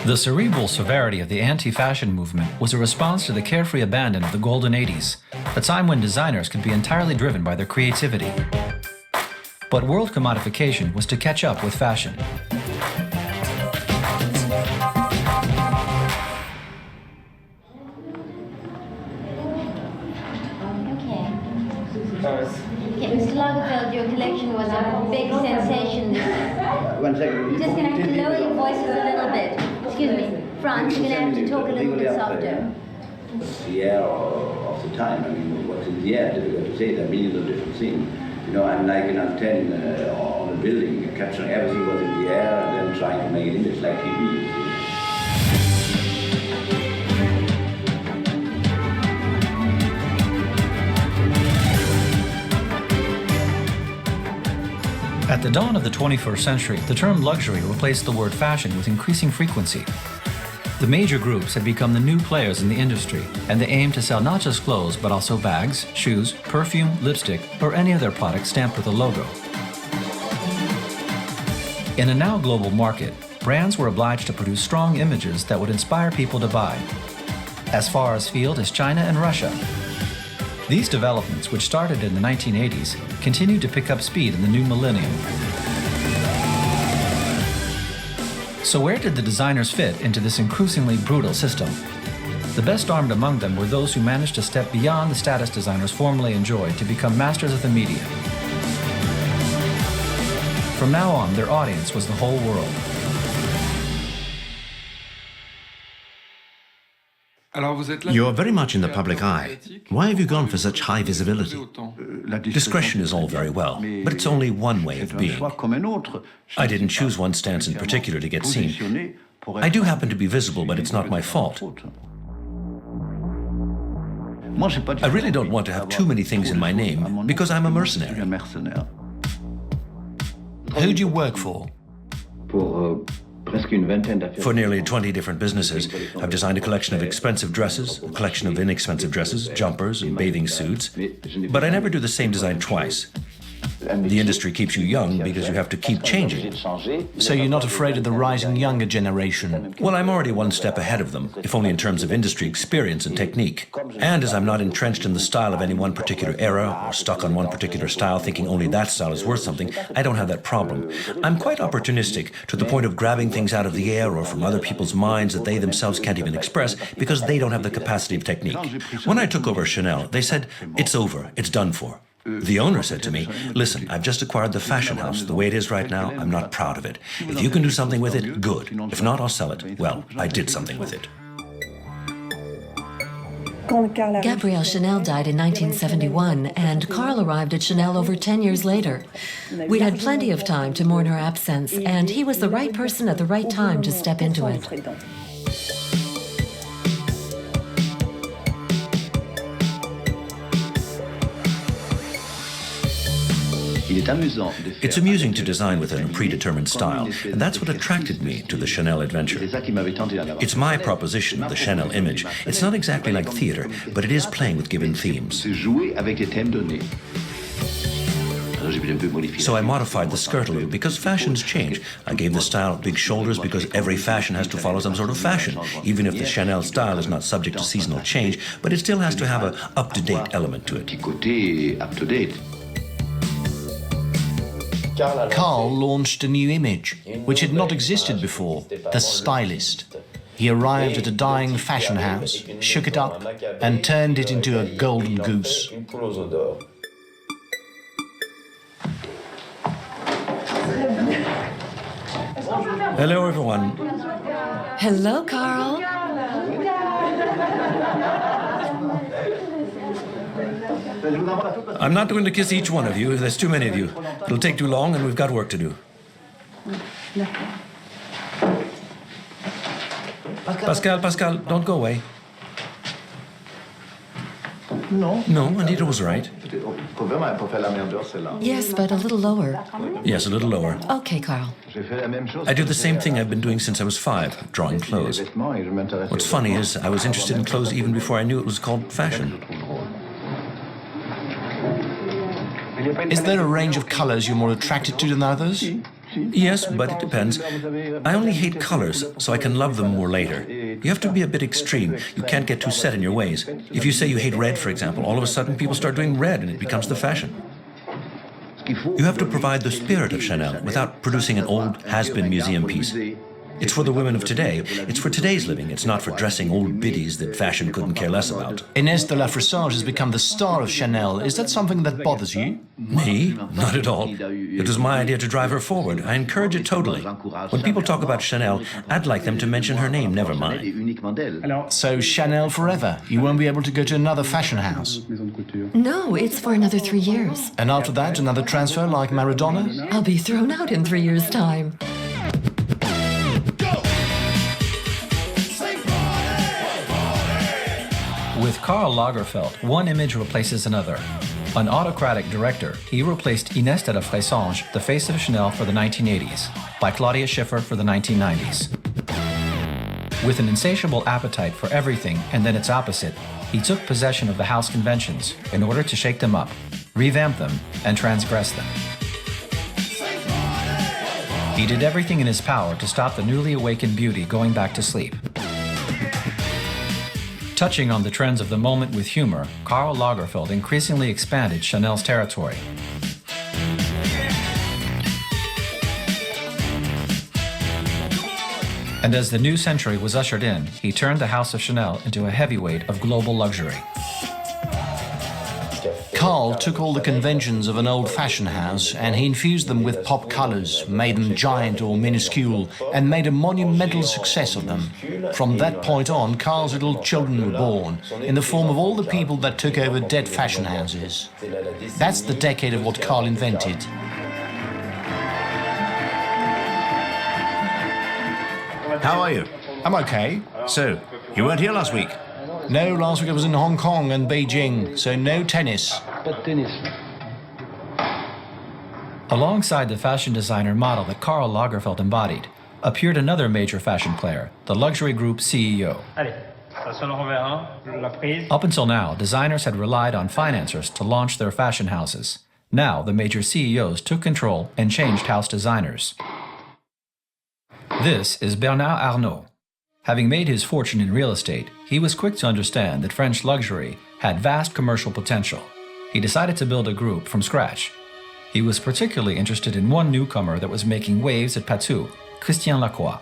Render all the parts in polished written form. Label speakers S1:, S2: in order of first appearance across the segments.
S1: The cerebral severity of the anti-fashion movement was a response to the carefree abandon of the golden 80s, a time when designers could be entirely driven by their creativity. But world commodification was to catch up with fashion.
S2: Okay, Mr. Lagerfeld, your collection was a big sensation.
S3: One second.
S2: You're just going to have to lower your voices a little bit. Excuse me, Franz, you're going to have to talk a little bit softer.
S3: The air of the time, I mean, what's in the air, difficult to say, there are millions of different things. You know, I'm like an antenna on a building, capturing everything was in the air and then trying to make an image like TV. You see.
S1: At the dawn of the 21st century, the term luxury replaced the word fashion with increasing frequency. The major groups had become the new players in the industry, and they aimed to sell not just clothes, but also bags, shoes, perfume, lipstick, or any of their products stamped with a logo. In a now global market, brands were obliged to produce strong images that would inspire people to buy, as far afield as China and Russia. These developments, which started in the 1980s, continued to pick up speed in the new millennium. So where did the designers fit into this increasingly brutal system? The best armed among them were those who managed to step beyond the status designers formerly enjoyed to become masters of the media. From now on, their audience was the whole world.
S4: You are very much in the public eye. Why have you gone for such high visibility?
S5: Discretion is all very well, but it's only one way of being. I didn't choose one stance in particular to get seen. I do happen to be visible, but it's not my fault. I really don't want to have too many things in my name, because I'm a mercenary.
S6: Who do you work for?
S5: For nearly 20 different businesses, I've designed a collection of expensive dresses, a collection of inexpensive dresses, jumpers, and bathing suits. But I never do the same design twice. The industry keeps you young because you have to keep changing.
S6: So you're not afraid of the rising younger generation?
S5: Well, I'm already one step ahead of them, if only in terms of industry experience and technique. And as I'm not entrenched in the style of any one particular era, or stuck on one particular style thinking only that style is worth something, I don't have that problem. I'm quite opportunistic, to the point of grabbing things out of the air or from other people's minds that they themselves can't even express because they don't have the capacity of technique. When I took over Chanel, they said, "It's over, it's done for." The owner said to me, "Listen, I've just acquired the fashion house. The way it is right now, I'm not proud of it. If you can do something with it, good. If not, I'll sell it." Well, I did something with it.
S7: Gabrielle Chanel died in 1971, and Karl arrived at Chanel over 10 years later. We'd had plenty of time to mourn her absence, and he was the right person at the right time to step into it.
S5: It's amusing to design within a predetermined style, and that's what attracted me to the Chanel adventure. It's my proposition of the Chanel image. It's not exactly like theater, but it is playing with given themes. So I modified the skirt a little because fashions change. I gave the style big shoulders because every fashion has to follow some sort of fashion, even if the Chanel style is not subject to seasonal change, but it still has to have an up-to-date element to it.
S6: Karl launched a new image, which had not existed before, the stylist. He arrived at a dying fashion house, shook it up, and turned it into a golden goose.
S5: Hello, everyone.
S7: Hello, Karl.
S5: I'm not going to kiss each one of you. There's too many of you. It'll take too long, and we've got work to do. Pascal, don't go away. No, Anita was right.
S7: Yes, but a little lower.
S5: Yes, a little lower.
S7: Okay, Karl.
S5: I do the same thing I've been doing since I was 5, drawing clothes. What's funny is I was interested in clothes even before I knew it was called fashion.
S6: Is there a range of colors you're more attracted to than others?
S5: Yes, but it depends. I only hate colors, so I can love them more later. You have to be a bit extreme. You can't get too set in your ways. If you say you hate red, for example, all of a sudden people start doing red and it becomes the fashion. You have to provide the spirit of Chanel without producing an old, has-been museum piece. It's for the women of today. It's for today's living. It's not for dressing old biddies that fashion couldn't care less about.
S6: Inès de la Fressange has become the star of Chanel. Is that something that bothers you?
S5: Me? Not at all. It was my idea to drive her forward. I encourage it totally. When people talk about Chanel, I'd like them to mention her name, never mine.
S6: So Chanel forever? You won't be able to go to another fashion house?
S7: No, it's for another 3 years.
S6: And after that, another transfer like Maradona?
S7: I'll be thrown out in 3 years' time.
S1: With Karl Lagerfeld, one image replaces another. An autocratic director, he replaced Inès de la Fressange, the face of Chanel for the 1980s, by Claudia Schiffer for the 1990s. With an insatiable appetite for everything and then its opposite, he took possession of the house conventions in order to shake them up, revamp them, and transgress them. He did everything in his power to stop the newly awakened beauty going back to sleep. Touching on the trends of the moment with humor, Karl Lagerfeld increasingly expanded Chanel's territory. And as the new century was ushered in, he turned the House of Chanel into a heavyweight of global luxury.
S6: Karl took all the conventions of an old fashion house and he infused them with pop colors, made them giant or minuscule, and made a monumental success of them. From that point on, Karl's little children were born, in the form of all the people that took over dead fashion houses. That's the decade of what Karl invented.
S4: How are you?
S6: I'm okay.
S4: So, you weren't here last week?
S6: No, last week I was in Hong Kong and Beijing, so no tennis.
S1: Alongside the fashion designer model that Karl Lagerfeld embodied, appeared another major fashion player, the luxury group CEO. Up until now, designers had relied on financiers to launch their fashion houses. Now, the major CEOs took control and changed house designers. This is Bernard Arnault. Having made his fortune in real estate, he was quick to understand that French luxury had vast commercial potential. He decided to build a group from scratch. He was particularly interested in one newcomer that was making waves at Patou, Christian Lacroix.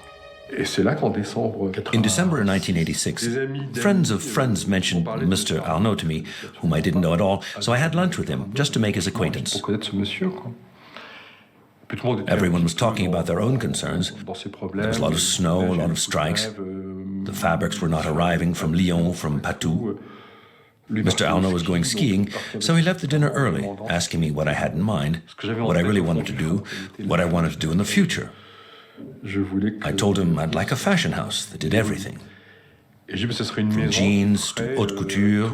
S5: In December 1986, friends of friends mentioned Mr. Arnault to me, whom I didn't know at all, so I had lunch with him just to make his acquaintance. Everyone was talking about their own concerns. There was a lot of snow, a lot of strikes. The fabrics were not arriving from Lyon, from Patou. Mr. Arnault was going skiing, so he left the dinner early, asking me what I had in mind, what I really wanted to do, what I wanted to do in the future. I told him I'd like a fashion house that did everything. From jeans to haute couture.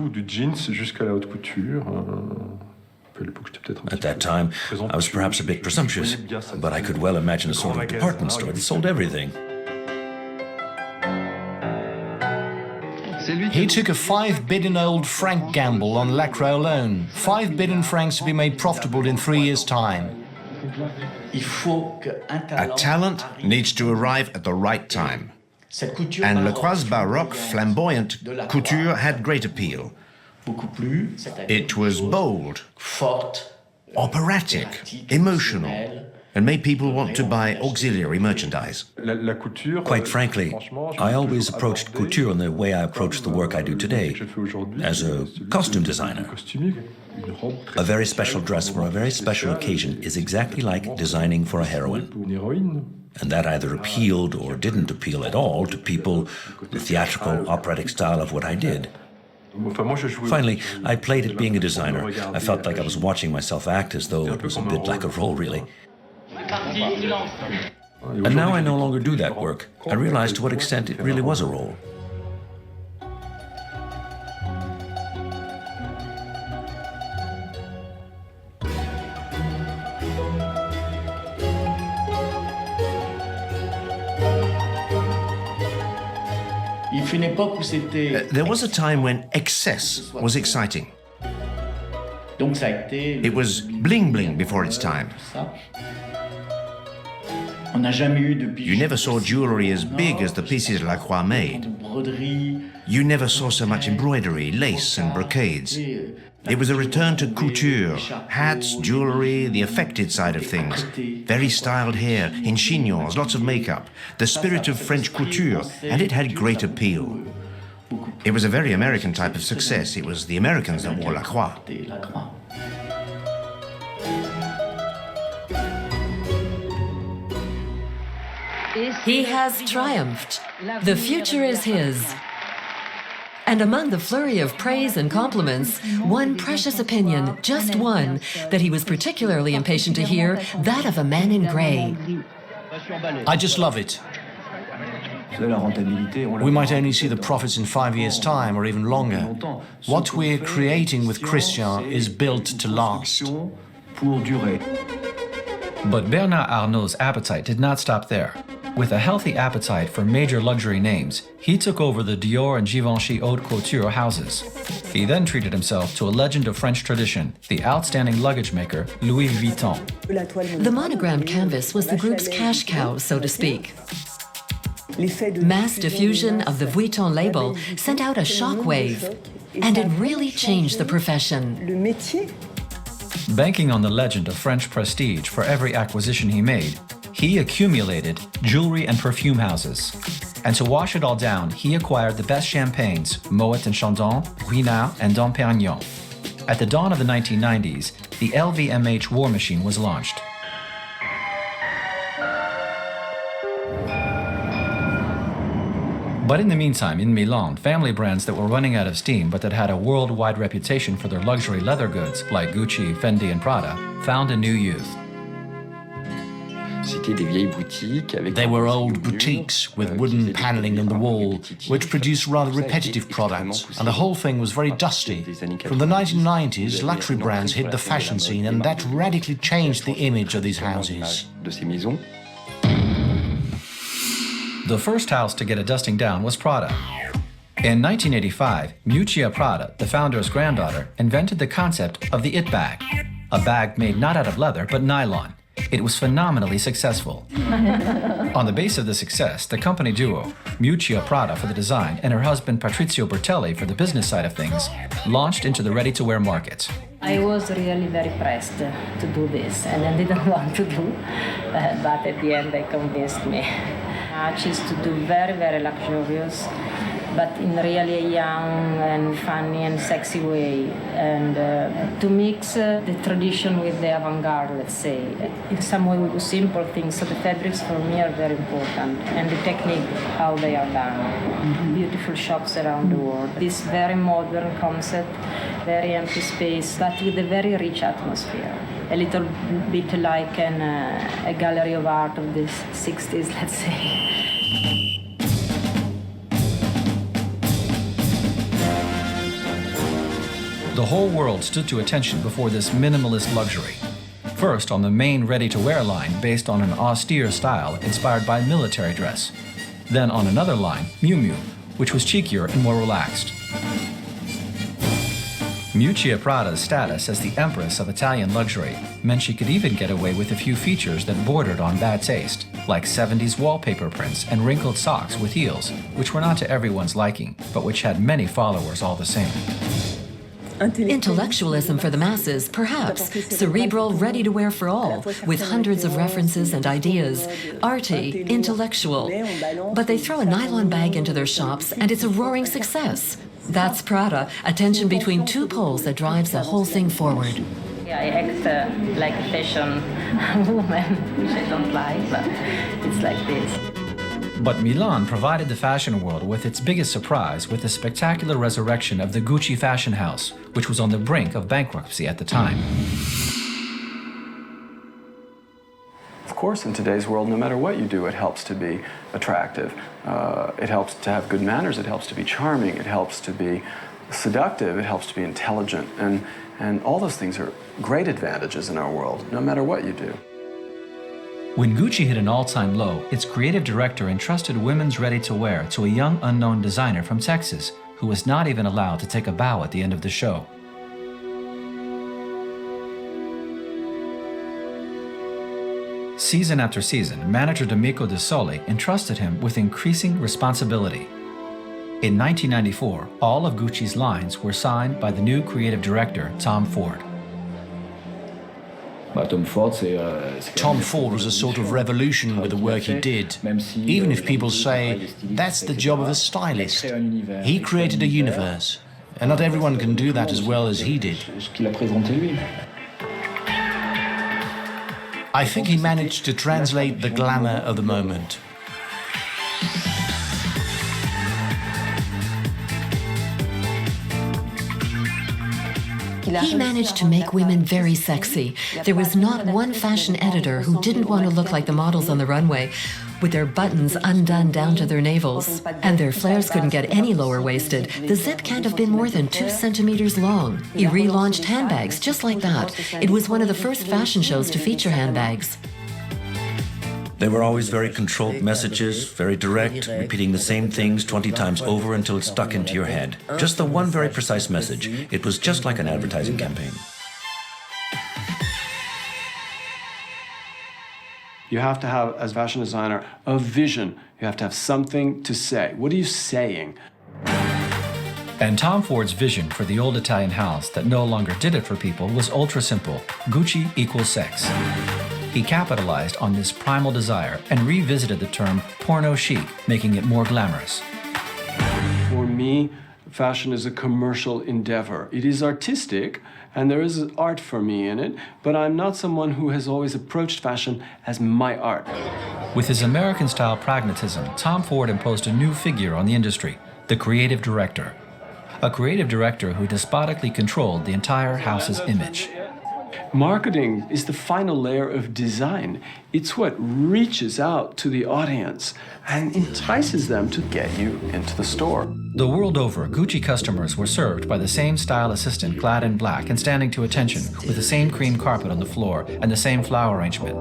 S5: At that time, I was perhaps a bit presumptuous, but I could well imagine a sort of department store that sold everything.
S6: He took a 5 billion old franc gamble on Lacroix alone. 5 billion francs to be made profitable in 3 years' time.
S4: A talent needs to arrive at the right time. And Lacroix's baroque, flamboyant couture had great appeal. It was bold, operatic, emotional, and made people want to buy auxiliary merchandise.
S5: Quite frankly, I always approached couture in the way I approach the work I do today, as a costume designer. A very special dress for a very special occasion is exactly like designing for a heroine. And that either appealed or didn't appeal at all to people, the theatrical, operatic style of what I did. Finally, I played at being a designer. I felt like I was watching myself act as though it was a bit like a role, really. And now I no longer do that work. I realize to what extent it really was a role.
S4: There was a time when excess was exciting. It was bling-bling before its time. You never saw jewelry as big as the pieces Lacroix made. You never saw so much embroidery, lace and brocades. It was a return to couture, hats, jewelry, the affected side of things. Very styled hair, in chignons, lots of makeup, the spirit of French couture, and it had great appeal. It was a very American type of success. It was the Americans that wore Lacroix.
S7: He has triumphed. The future is his. And among the flurry of praise and compliments, one precious opinion, just one, that he was particularly impatient to hear, that of a man in grey.
S6: I just love it. We might only see the profits in 5 years' time or even longer. What we're creating with Christian is built to last.
S1: But Bernard Arnault's appetite did not stop there. With a healthy appetite for major luxury names, he took over the Dior and Givenchy haute couture houses. He then treated himself to a legend of French tradition, the outstanding luggage maker Louis Vuitton.
S7: The monogrammed canvas was the group's cash cow, so to speak. Mass diffusion of the Vuitton label sent out a shockwave, and it really changed the profession.
S1: Banking on the legend of French prestige for every acquisition he made, he accumulated jewelry and perfume houses. And to wash it all down, he acquired the best champagnes, Moet and Chandon, Ruinart, and Dom Pérignon. At the dawn of the 1990s, the LVMH war machine was launched. But in the meantime, in Milan, family brands that were running out of steam but that had a worldwide reputation for their luxury leather goods, like Gucci, Fendi, and Prada, found a new youth.
S6: They were old boutiques with wooden paneling on the wall, which produced rather repetitive products, and the whole thing was very dusty. From the 1990s, luxury brands hit the fashion scene, and that radically changed the image of these houses.
S1: The first house to get a dusting down was Prada. In 1985, Miuccia Prada, the founder's granddaughter, invented the concept of the it bag, a bag made not out of leather but nylon. It was phenomenally successful. On the base of the success, the company duo, Miuccia Prada for the design and her husband Patrizio Bertelli for the business side of things, launched into the ready-to-wear market.
S8: I was really very pressed to do this, and I didn't want to do, but at the end they convinced me. Is to do very, very luxurious, but in really a young and funny and sexy way, and to mix the tradition with the avant-garde, let's say. In some way we do simple things, so the fabrics for me are very important, and the technique, how they are done. Beautiful shops around the world. This very modern concept, very empty space, but with a very rich atmosphere. A little bit like a gallery of art of the 60s, let's say.
S1: The whole world stood to attention before this minimalist luxury. First on the main ready-to-wear line based on an austere style inspired by military dress. Then on another line, Miu Miu, which was cheekier and more relaxed. Miuccia Prada's status as the empress of Italian luxury meant she could even get away with a few features that bordered on bad taste, like 70s wallpaper prints and wrinkled socks with heels, which were not to everyone's liking, but which had many followers all the same.
S7: Intellectualism for the masses, perhaps. Cerebral, ready-to-wear for all, with hundreds of references and ideas. Arty, intellectual. But they throw a nylon bag into their shops, and it's a roaring success. That's Prada, a tension between two poles that drives the whole thing forward.
S8: Yeah, I act like a fashion woman, which I don't like, but it's like this.
S1: But Milan provided the fashion world with its biggest surprise with the spectacular resurrection of the Gucci fashion house, which was on the brink of bankruptcy at the time.
S9: Of course, in today's world, no matter what you do, it helps to be attractive. It helps to have good manners, it helps to be charming, it helps to be seductive, it helps to be intelligent, and all those things are great advantages in our world, no matter what you do.
S1: When Gucci hit an all-time low, its creative director entrusted women's ready-to-wear to a young unknown designer from Texas who was not even allowed to take a bow at the end of the show. Season after season, manager D'Amico De Sole entrusted him with increasing responsibility. In 1994, all of Gucci's lines were signed by the new creative director, Tom Ford.
S6: Tom Ford was a sort of revolution with the work he did. Even if people say, that's the job of a stylist. He created a universe, and not everyone can do that as well as he did. I think he managed to translate the glamour of the moment.
S7: He managed to make women very sexy. There was not one fashion editor who didn't want to look like the models on the runway, with their buttons undone down to their navels. And their flares couldn't get any lower-waisted. The zip can't have been more than 2 centimeters long. He relaunched handbags just like that. It was one of the first fashion shows to feature handbags.
S5: They were always very controlled messages, very direct, repeating the same things 20 times over until it stuck into your head. Just the one very precise message. It was just like an advertising campaign.
S9: You have to have, as a fashion designer, a vision. You have to have something to say. What are you saying?
S1: And Tom Ford's vision for the old Italian house that no longer did it for people was ultra simple. Gucci equals sex. He capitalized on this primal desire and revisited the term porno-chic, making it more glamorous.
S9: For me, fashion is a commercial endeavor. It is artistic, and there is art for me in it, but I'm not someone who has always approached fashion as my art.
S1: With his American-style pragmatism, Tom Ford imposed a new figure on the industry, the creative director. A creative director who despotically controlled the entire house's image.
S9: Marketing is the final layer of design. It's what reaches out to the audience and entices them to get you into the store.
S1: The world over, Gucci customers were served by the same style assistant clad in black and standing to attention, with the same cream carpet on the floor and the same flower arrangement.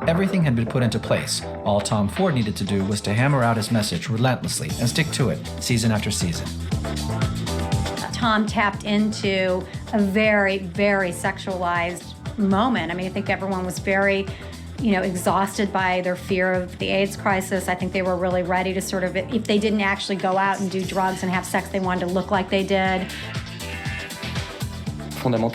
S1: Everything had been put into place. All Tom Ford needed to do was to hammer out his message relentlessly and stick to it, season after season.
S10: Tom tapped into a very, very sexualized moment. I mean, I think everyone was very, exhausted by their fear of the AIDS crisis. I think they were really ready to sort of, if they didn't actually go out and do drugs and have sex, they wanted to look like they did.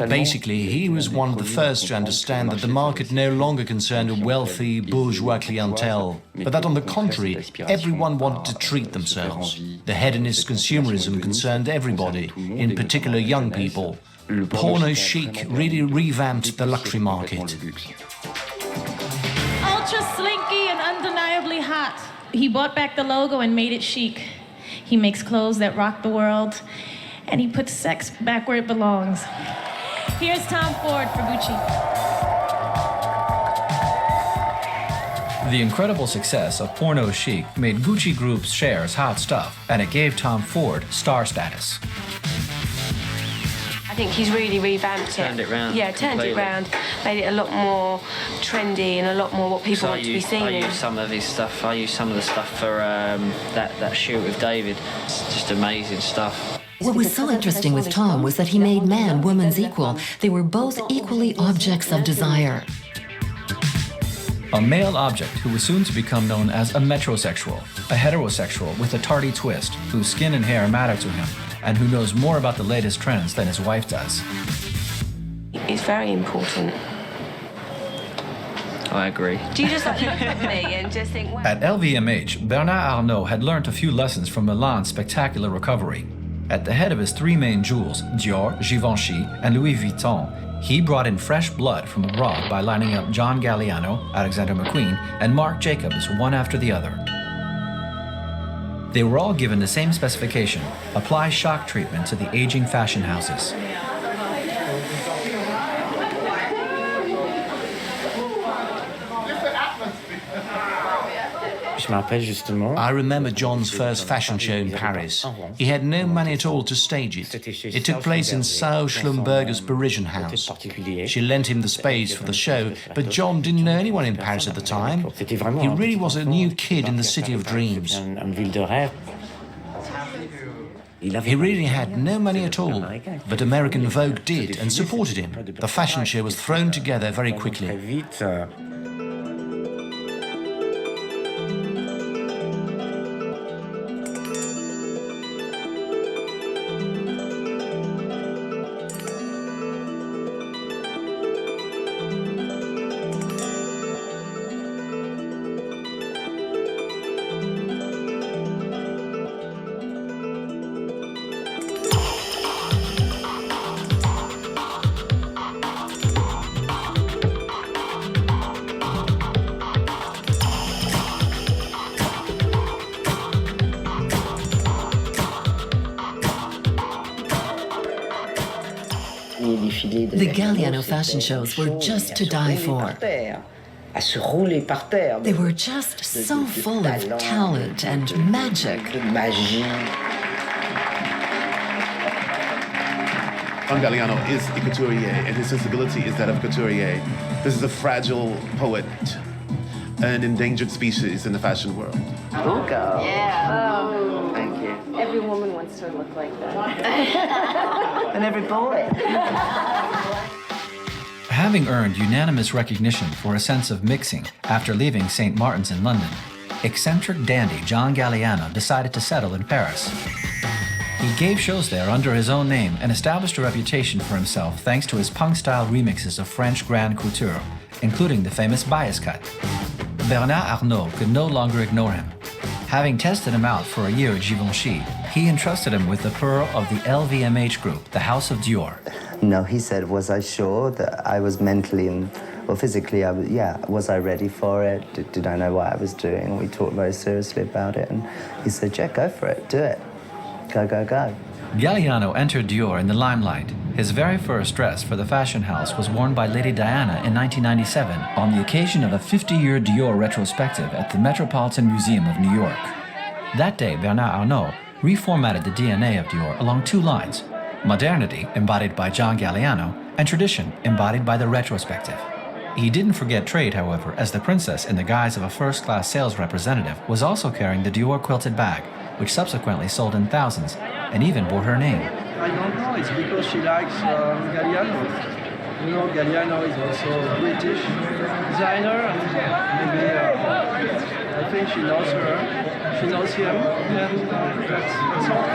S6: Basically, he was one of the first to understand that the market no longer concerned a wealthy bourgeois clientele, but that on the contrary, everyone wanted to treat themselves. The hedonist consumerism concerned everybody, in particular young people. Porno-chic really revamped the luxury market.
S11: Ultra slinky and undeniably hot. He brought back the logo and made it chic. He makes clothes that rock the world, and he puts sex back where it belongs. Here's Tom Ford for Gucci.
S1: The incredible success of porno-chic made Gucci Group's shares hot stuff, and it gave Tom Ford star status.
S12: I think he's really revamped it.
S13: Turned it round.
S12: Yeah, turned it round, made it a lot more trendy and a lot more what people want to be seen in.
S13: I use some of his stuff. I use some of the stuff for that shoot with David. It's just amazing stuff.
S7: What was so interesting with Tom was that he made man woman's equal. They were both equally objects of desire.
S1: A male object who was soon to become known as a metrosexual, a heterosexual with a tardy twist, whose skin and hair matter to him, and who knows more about the latest trends than his wife does.
S12: It's very important.
S13: I agree.
S12: Do you just look at me and just think, wow.
S1: At LVMH, Bernard Arnault had learned a few lessons from Milan's spectacular recovery. At the head of his three main jewels, Dior, Givenchy, and Louis Vuitton, he brought in fresh blood from abroad by lining up John Galliano, Alexander McQueen, and Marc Jacobs one after the other. They were all given the same specification: apply shock treatment to the aging fashion houses.
S6: I remember John's first fashion show in Paris. He had no money at all to stage it. It took place in Sao Schlumberger's Parisian house. She lent him the space for the show, but John didn't know anyone in Paris at the time. He really was a new kid in the city of dreams. He really had no money at all, but American Vogue did and supported him. The fashion show was thrown together very quickly.
S7: The Galliano fashion shows were just to die for. They were just so full of talent and magic.
S14: John Galliano is a couturier, and his sensibility is that of a couturier. This is a fragile poet, an endangered species in the fashion world.
S15: Cool girl.
S12: Yeah. Oh, thank you. Every woman wants to look like that.
S15: And every boy.
S1: Having earned unanimous recognition for a sense of mixing after leaving St. Martin's in London, eccentric dandy John Galliano decided to settle in Paris. He gave shows there under his own name and established a reputation for himself thanks to his punk-style remixes of French grand couture, including the famous bias cut. Bernard Arnault could no longer ignore him. Having tested him out for a year at Givenchy, he entrusted him with the pearl of the LVMH group, the House of Dior.
S15: No, he said, was I sure that I was mentally and well, physically, was I ready for it? Did I know what I was doing? We talked very seriously about it, and he said, yeah, go for it, do it. Go, go, go.
S1: Galliano entered Dior in the limelight. His very first dress for the fashion house was worn by Lady Diana in 1997 on the occasion of a 50-year Dior retrospective at the Metropolitan Museum of New York. That day, Bernard Arnault reformatted the DNA of Dior along two lines: modernity, embodied by John Galliano, and tradition, embodied by the retrospective. He didn't forget trade, however, as the princess, in the guise of a first-class sales representative, was also carrying the Dior quilted bag, which subsequently sold in thousands, and even bore her name.
S16: I don't know, it's because she likes Galliano. You know, Galliano is also a British designer, and maybe I think she knows her, she knows him, and that's all.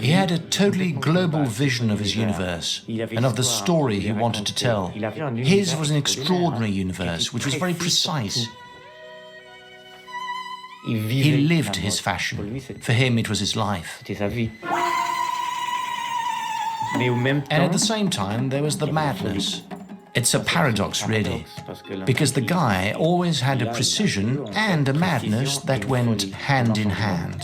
S6: He had a totally global vision of his universe and of the story he wanted to tell. His was an extraordinary universe, which was very precise. He lived his fashion. For him, it was his life. And at the same time, there was the madness. It's a paradox, really, because the guy always had a precision and a madness that went hand in hand.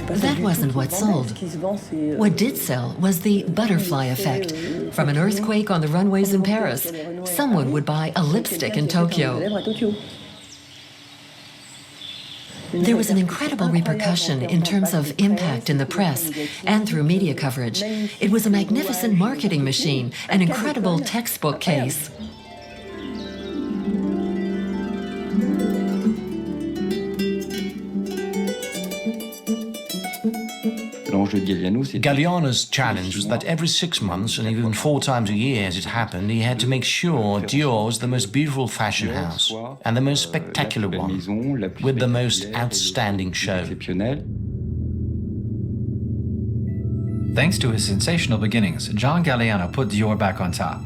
S7: That wasn't what sold. What did sell was the butterfly effect. From an earthquake on the runways in Paris, someone would buy a lipstick in Tokyo. There was an incredible repercussion in terms of impact in the press and through media coverage. It was a magnificent marketing machine, an incredible textbook case.
S6: Galliano's challenge was that every 6 months, and even 4 times a year as it happened, he had to make sure Dior was the most beautiful fashion house and the most spectacular one, with the most outstanding show.
S1: Thanks to his sensational beginnings, John Galliano put Dior back on top,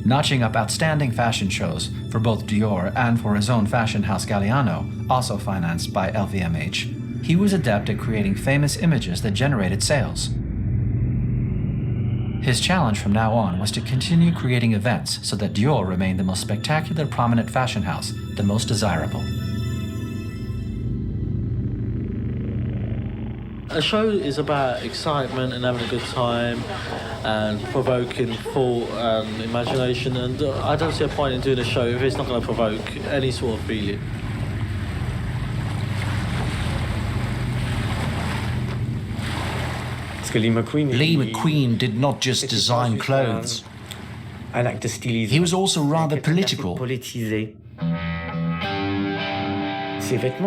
S1: notching up outstanding fashion shows for both Dior and for his own fashion house Galliano, also financed by LVMH. He was adept at creating famous images that generated sales. His challenge from now on was to continue creating events so that Dior remained the most spectacular, prominent fashion house, the most desirable.
S17: A show is about excitement and having a good time and provoking thought and imagination, and I don't see a point in doing a show if it's not going to provoke any sort of feeling.
S6: Lee McQueen did not just design clothes. He was also rather political.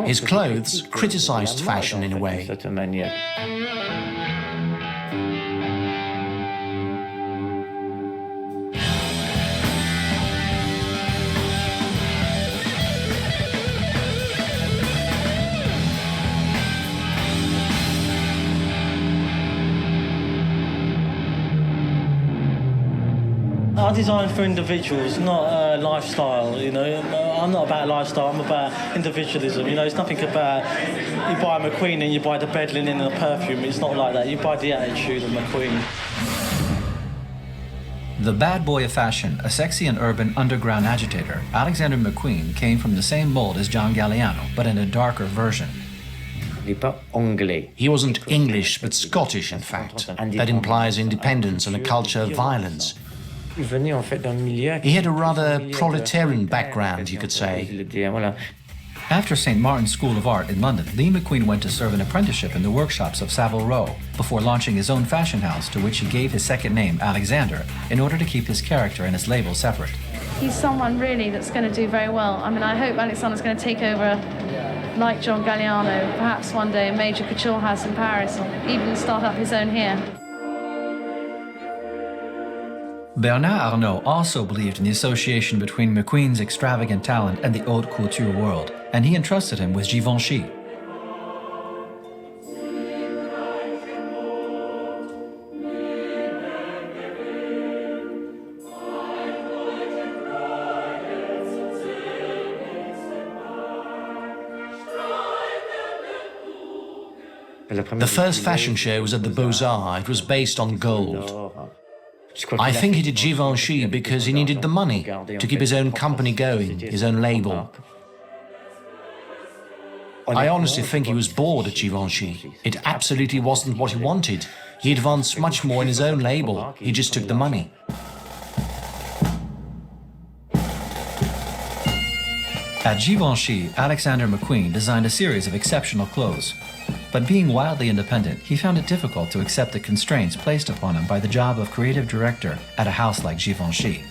S6: His clothes criticized fashion in a way.
S17: I design for individuals, not lifestyle, you know. I'm not about lifestyle, I'm about individualism, you know. It's nothing about you buy a McQueen and you buy the bed linen and the perfume. It's not like that. You buy the attitude of McQueen.
S1: The bad boy of fashion, a sexy and urban underground agitator, Alexander McQueen came from the same mold as John Galliano, but in a darker version.
S6: He wasn't English, but Scottish, in fact. That implies independence and a culture of violence. He had a rather proletarian background, you could say.
S1: After St. Martin's School of Art in London, Lee McQueen went to serve an apprenticeship in the workshops of Savile Row before launching his own fashion house, to which he gave his second name, Alexander, in order to keep his character and his label separate.
S18: He's someone really that's going to do very well. I mean, I hope Alexander's going to take over, like John Galliano, perhaps one day a major couture house in Paris, or even start up his own here.
S1: Bernard Arnault also believed in the association between McQueen's extravagant talent and the haute couture world, and he entrusted him with Givenchy.
S6: The first fashion show was at the Beaux-Arts. It was based on gold. I think he did Givenchy because he needed the money to keep his own company going, his own label. I honestly think he was bored at Givenchy. It absolutely wasn't what he wanted. He advanced much more in his own label. He just took the money.
S1: At Givenchy, Alexander McQueen designed a series of exceptional clothes. But being wildly independent, he found it difficult to accept the constraints placed upon him by the job of creative director at a house like Givenchy.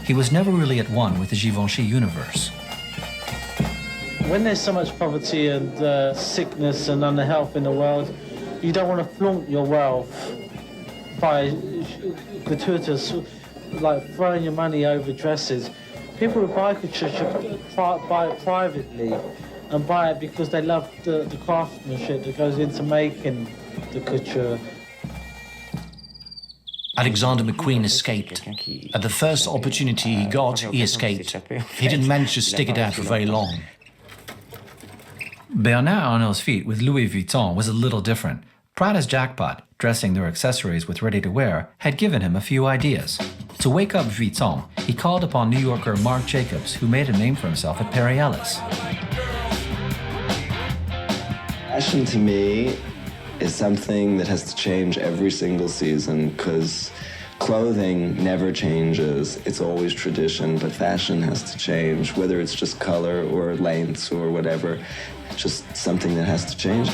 S1: He was never really at one with the Givenchy universe.
S17: When there's so much poverty and sickness and underhealth in the world, you don't want to flaunt your wealth by gratuitous, like throwing your money over dresses. People who buy couture should buy it privately and buy it because they love the craftsmanship that goes into making the couture.
S6: Alexander McQueen escaped. At the first opportunity he got, he escaped. He didn't manage to stick it out for very long.
S1: Bernard Arnault's feat with Louis Vuitton was a little different. Prada's jackpot, dressing their accessories with ready-to-wear, had given him a few ideas. To wake up Vuitton, he called upon New Yorker Marc Jacobs, who made a name for himself at Perry Ellis.
S19: Fashion to me is something that has to change every single season, because clothing never changes. It's always tradition, but fashion has to change, whether it's just color or lengths or whatever. It's just something that has to change.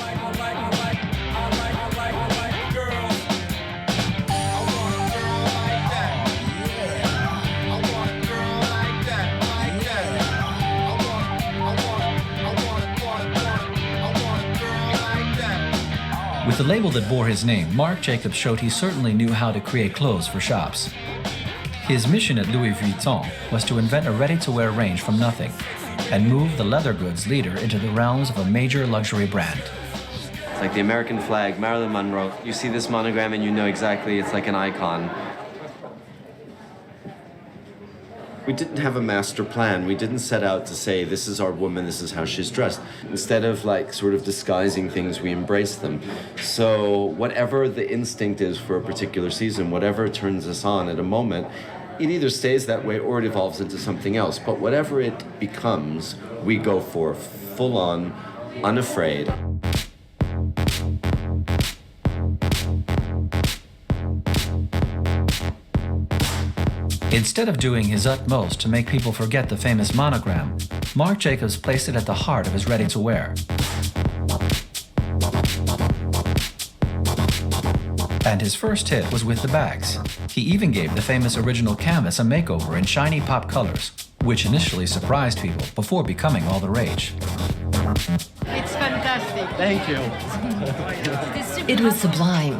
S1: With the label that bore his name, Marc Jacobs showed he certainly knew how to create clothes for shops. His mission at Louis Vuitton was to invent a ready-to-wear range from nothing and move the leather goods leader into the realms of a major luxury brand.
S20: It's like the American flag, Marilyn Monroe. You see this monogram and you know exactly it's like an icon. We didn't have a master plan. We didn't set out to say, this is our woman, this is how she's dressed. Instead of like sort of disguising things, we embrace them. So whatever the instinct is for a particular season, whatever turns us on at a moment, it either stays that way or it evolves into something else. But whatever it becomes, we go for full on, unafraid.
S1: Instead of doing his utmost to make people forget the famous monogram, Marc Jacobs placed it at the heart of his ready-to-wear. And his first hit was with the bags. He even gave the famous original canvas a makeover in shiny pop colors, which initially surprised people before becoming all the rage.
S21: It's fantastic.
S17: Thank you.
S7: It was sublime.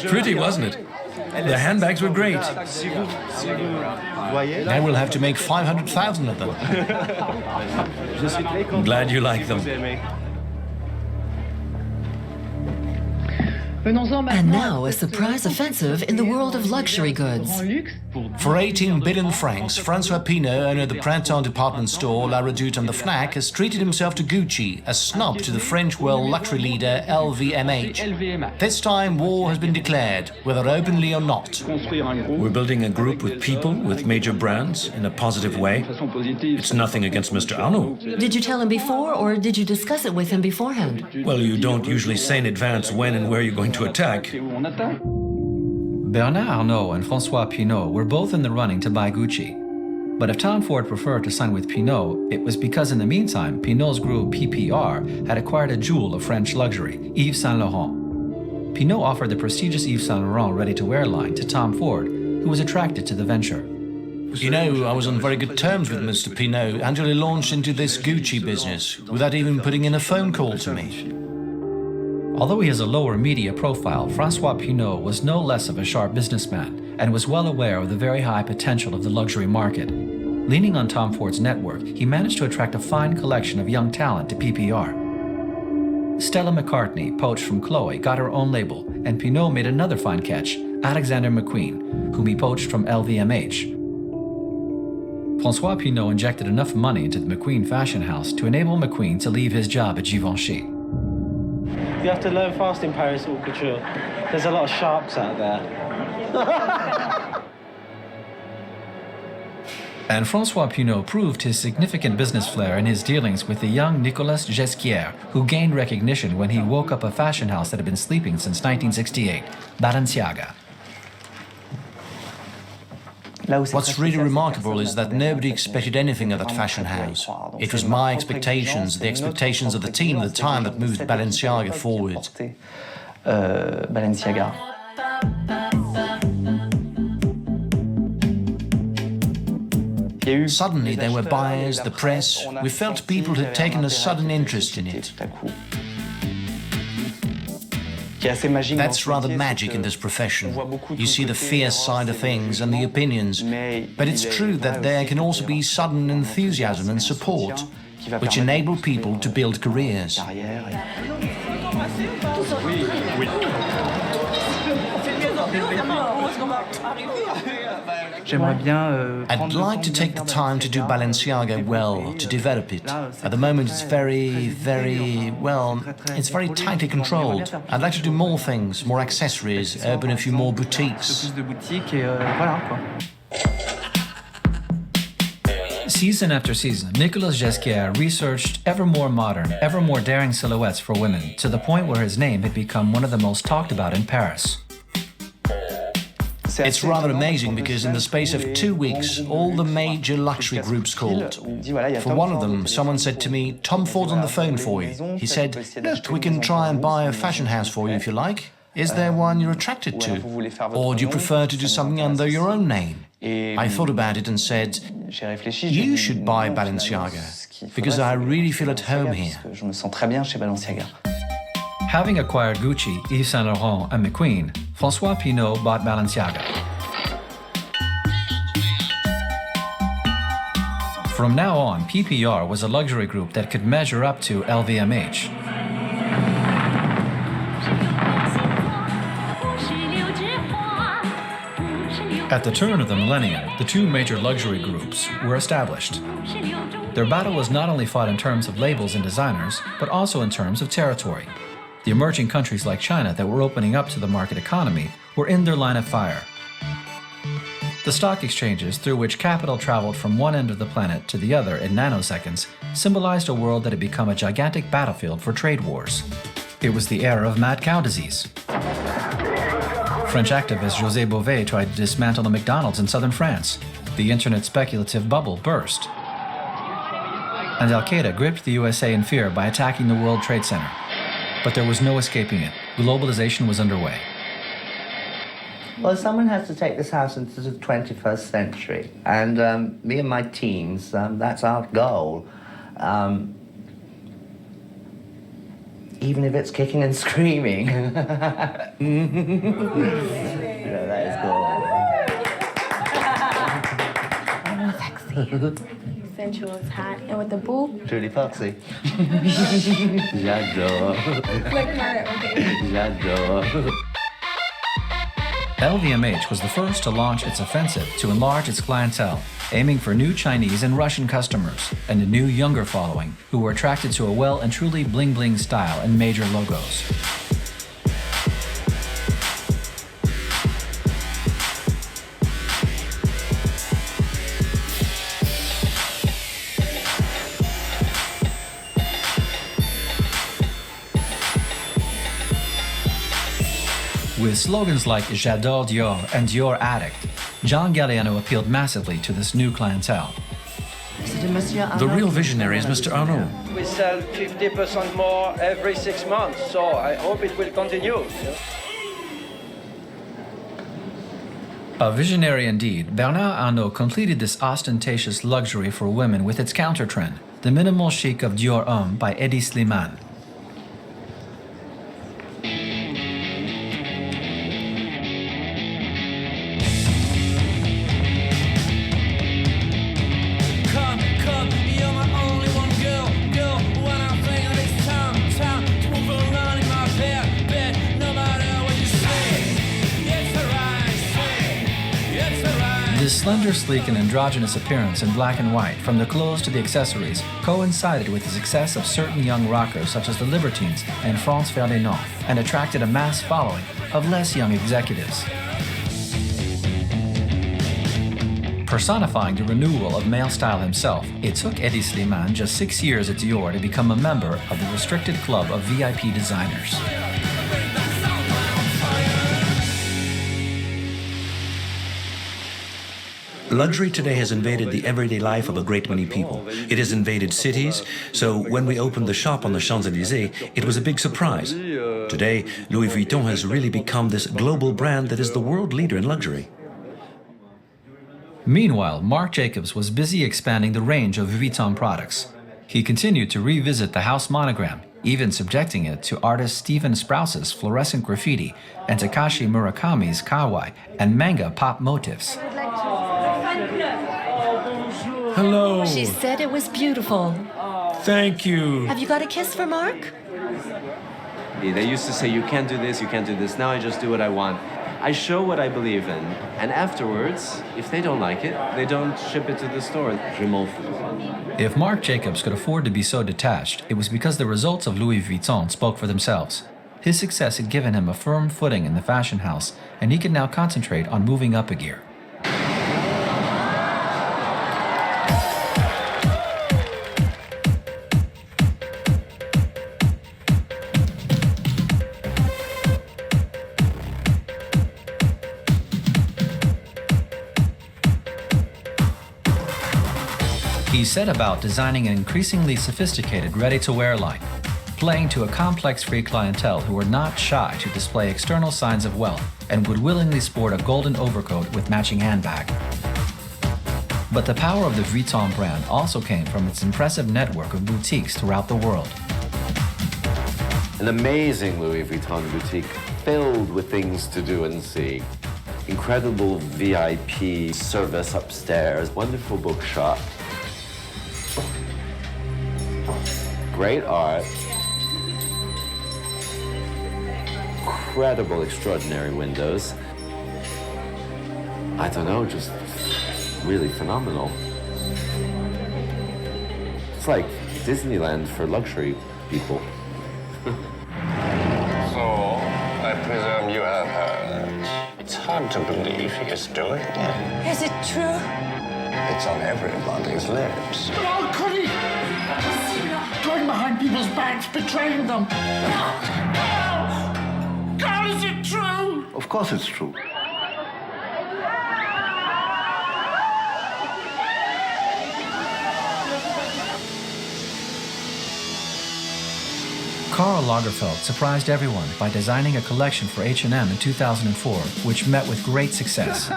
S5: Pretty, wasn't it? The handbags were great.
S6: Now we'll have to make 500,000 of them.
S5: I'm glad you like them.
S7: And now a surprise offensive in the world of luxury goods.
S6: For 18 billion francs, François Pinault, owner of the Printemps department store, La Redoute and the Fnac, has treated himself to Gucci, a snub to the French world luxury leader LVMH. This time war has been declared, whether openly or not.
S5: We're building a group with people, with major brands, in a positive way. It's nothing against Mr. Arnault.
S7: Did you tell him before, or did you discuss it with him beforehand?
S5: Well, you don't usually say in advance when and where you're going to attack.
S1: Bernard Arnault and François Pinault were both in the running to buy Gucci. But if Tom Ford preferred to sign with Pinault, it was because in the meantime, Pinault's group PPR had acquired a jewel of French luxury, Yves Saint Laurent. Pinault offered the prestigious Yves Saint Laurent ready-to-wear line to Tom Ford, who was attracted to the venture.
S6: You know, I was on very good terms with Mr. Pinault until he launched into this Gucci business without even putting in a phone call to me.
S1: Although he has a lower media profile, François Pinault was no less of a sharp businessman and was well aware of the very high potential of the luxury market. Leaning on Tom Ford's network, he managed to attract a fine collection of young talent to PPR. Stella McCartney, poached from Chloé, got her own label, and Pinault made another fine catch, Alexander McQueen, whom he poached from LVMH. François Pinault injected enough money into the McQueen fashion house to enable McQueen to leave his job at Givenchy.
S17: You have to learn fast in Paris haute couture. There's a lot of sharks out there.
S1: And François Pinault proved his significant business flair in his dealings with the young Nicolas Ghesquière, who gained recognition when he woke up a fashion house that had been sleeping since 1968, Balenciaga.
S6: What's really remarkable is that nobody expected anything of that fashion house. It was my expectations, the expectations of the team at the time that moved Balenciaga forward. Suddenly there were buyers, the press. We felt people had taken a sudden interest in it. That's rather magic in this profession. You see the fierce side of things and the opinions, but it's true that there can also be sudden enthusiasm and support, which enable people to build careers. I'd like to take the time to do Balenciaga well, to develop it. At the moment it's very tightly controlled. I'd like to do more things, more accessories, open a few more boutiques.
S1: Season after season, Nicolas Ghesquière researched ever more modern, ever more daring silhouettes for women, to the point where his name had become one of the most talked about in Paris.
S6: It's rather amazing because in the space of 2 weeks, all the major luxury groups called. For one of them, someone said to me, "Tom Ford's on the phone for you." He said, "Look, we can try and buy a fashion house for you if you like. Is there one you're attracted to? Or do you prefer to do something under your own name?" I thought about it and said, "You should buy Balenciaga, because I really feel at home here."
S1: Having acquired Gucci, Yves Saint Laurent, and McQueen, François Pinault bought Balenciaga. From now on, PPR was a luxury group that could measure up to LVMH. At the turn of the millennium, the two major luxury groups were established. Their battle was not only fought in terms of labels and designers, but also in terms of territory. The emerging countries like China that were opening up to the market economy were in their line of fire. The stock exchanges through which capital traveled from one end of the planet to the other in nanoseconds symbolized a world that had become a gigantic battlefield for trade wars. It was the era of mad cow disease. French activist José Bové tried to dismantle the McDonald's in southern France. The internet speculative bubble burst. And Al-Qaeda gripped the USA in fear by attacking the World Trade Center. But there was no escaping it. Globalization was underway.
S15: Well, someone has to take this house into the 21st century. And me and my teams, that's our goal. Even if it's kicking and screaming. That is cool.
S2: Sexy. sensual hat and with the boob.
S15: Truly foxy. J'adore.
S2: Like Mara, okay.
S15: J'adore.
S1: LVMH was the first to launch its offensive to enlarge its clientele, aiming for new Chinese and Russian customers and a new younger following who were attracted to a well and truly bling-bling style and major logos. With slogans like J'adore Dior and Dior Addict, John Galliano appealed massively to this new clientele.
S5: The real visionary is Mr. Arnault.
S16: We sell 50% more every 6 months, so I hope it will continue.
S1: A visionary indeed, Bernard Arnault completed this ostentatious luxury for women with its counter-trend, the minimal chic of Dior Homme by Hedi Slimane. This slender, sleek, and androgynous appearance in black and white, from the clothes to the accessories, coincided with the success of certain young rockers such as the Libertines and France Ferdinand, and attracted a mass following of less young executives. Personifying the renewal of male style himself, it took Hedi Slimane just 6 years at Dior to become a member of the restricted club of VIP designers.
S5: Luxury today has invaded the everyday life of a great many people. It has invaded cities, so when we opened the shop on the Champs-Élysées, it was a big surprise. Today, Louis Vuitton has really become this global brand that is the world leader in luxury.
S1: Meanwhile, Marc Jacobs was busy expanding the range of Vuitton products. He continued to revisit the house monogram, even subjecting it to artist Stephen Sprouse's fluorescent graffiti and Takashi Murakami's kawaii and manga pop motifs.
S5: Hello.
S7: She said it was beautiful.
S5: Thank you.
S7: Have you got a kiss for Marc?
S20: They used to say, you can't do this, you can't do this. Now I just do what I want. I show what I believe in, and afterwards, if they don't like it, they don't ship it to the store. Je m'en fous.
S1: If Marc Jacobs could afford to be so detached, it was because the results of Louis Vuitton spoke for themselves. His success had given him a firm footing in the fashion house, and he could now concentrate on moving up a gear. He set about designing an increasingly sophisticated ready-to-wear line, playing to a complex free clientele who were not shy to display external signs of wealth and would willingly sport a golden overcoat with matching handbag. But the power of the Vuitton brand also came from its impressive network of boutiques throughout the world.
S20: An amazing Louis Vuitton boutique filled with things to do and see. Incredible VIP service upstairs, wonderful bookshop. Great art, incredible, extraordinary windows. I don't know, just really phenomenal. It's like Disneyland for luxury people.
S22: So, I presume you have heard. It's hard to believe he is doing it.
S2: Is it true?
S22: It's on everybody's lips.
S23: How could he? Going behind people's backs, betraying them. God, is it true?
S14: Of course it's true.
S1: Karl Lagerfeld surprised everyone by designing a collection for H&M in 2004, which met with great success.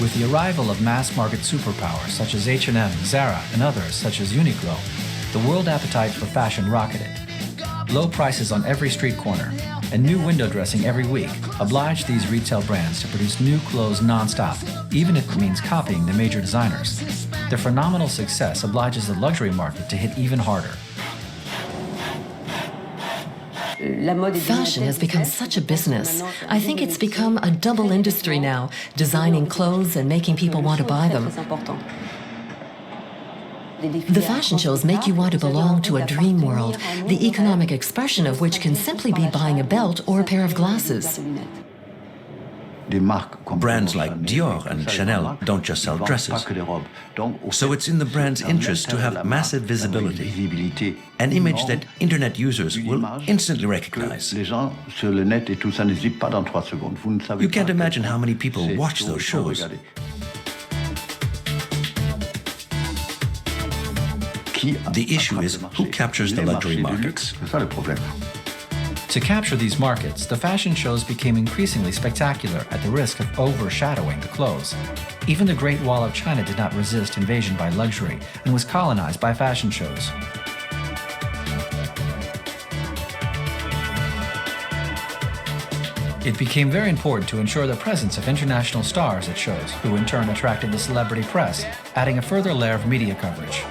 S1: With the arrival of mass-market superpowers such as H&M, Zara, and others such as Uniqlo, the world appetite for fashion rocketed. Low prices on every street corner and new window dressing every week obliged these retail brands to produce new clothes non-stop, even if it means copying the major designers. their phenomenal success obliges the luxury market to hit even harder.
S7: Fashion has become such a business. I think it's become a double industry now, designing clothes and making people want to buy them. The fashion shows make you want to belong to a dream world, the economic expression of which can simply be buying a belt or a pair of glasses.
S5: Brands like Dior and Chanel don't just sell dresses. So it's in the brand's interest to have massive visibility, an image that internet users will instantly recognize. You can't imagine how many people watch those shows. The issue is who captures the luxury markets.
S1: To capture these markets, the fashion shows became increasingly spectacular at the risk of overshadowing the clothes. Even the Great Wall of China did not resist invasion by luxury and was colonized by fashion shows. It became very important to ensure the presence of international stars at shows, who in turn attracted the celebrity press, adding a further layer of media coverage.